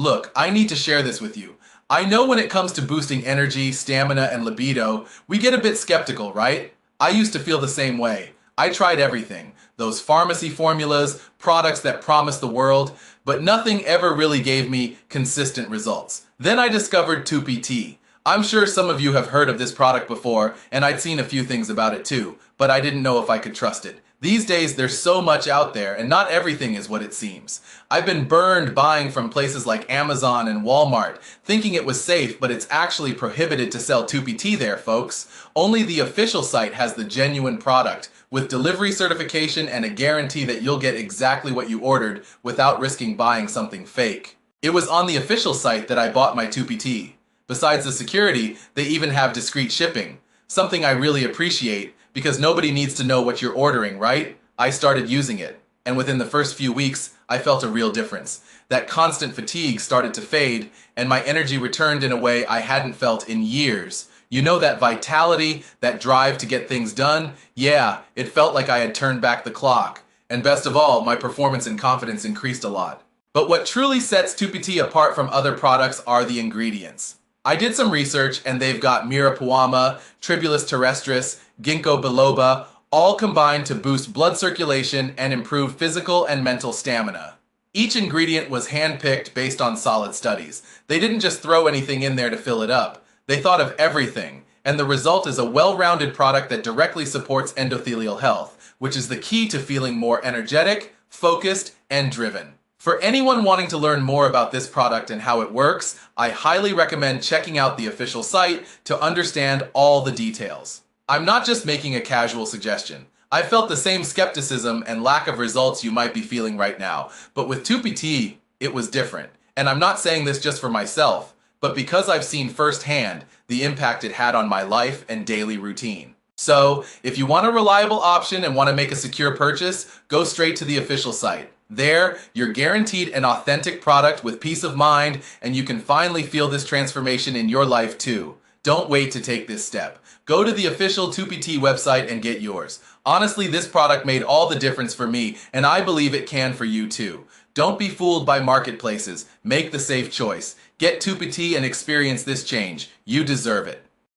Look, I need to share this with you. I know when it comes to boosting energy, stamina, and libido, we get a bit skeptical, right? I used to feel the same way. I tried everything. Those pharmacy formulas, products that promise the world, but nothing ever really gave me consistent results. Then I discovered TupiTea. I'm sure some of you have heard of this product before, and I'd seen a few things about it too, but I didn't know if I could trust it. These days, there's so much out there, and not everything is what it seems. I've been burned buying from places like Amazon and Walmart, thinking it was safe, but it's actually prohibited to sell TupiTea there, folks. Only the official site has the genuine product, with delivery certification and a guarantee that you'll get exactly what you ordered without risking buying something fake. It was on the official site that I bought my TupiTea. Besides the security, they even have discreet shipping, something I really appreciate because nobody needs to know what you're ordering, right? I started using it, and within the first few weeks, I felt a real difference. That constant fatigue started to fade, and my energy returned in a way I hadn't felt in years. You know, that vitality, that drive to get things done? Yeah, it felt like I had turned back the clock. And best of all, my performance and confidence increased a lot. But what truly sets TupiTea apart from other products are the ingredients. I did some research, and they've got Muira Puama, Tribulus Terrestris, Ginkgo Biloba, all combined to boost blood circulation and improve physical and mental stamina. Each ingredient was handpicked based on solid studies. They didn't just throw anything in there to fill it up. They thought of everything, and the result is a well-rounded product that directly supports endothelial health, which is the key to feeling more energetic, focused, and driven. For anyone wanting to learn more about this product and how it works, I highly recommend checking out the official site to understand all the details. I'm not just making a casual suggestion. I felt the same skepticism and lack of results you might be feeling right now, but with TupiTea, it was different. And I'm not saying this just for myself, but because I've seen firsthand the impact it had on my life and daily routine. So, if you want a reliable option and want to make a secure purchase, go straight to the official site. There, you're guaranteed an authentic product with peace of mind, and you can finally feel this transformation in your life too. Don't wait to take this step. Go to the official TupiTea website and get yours. Honestly, this product made all the difference for me, and I believe it can for you too. Don't be fooled by marketplaces. Make the safe choice. Get TupiTea and experience this change. You deserve it.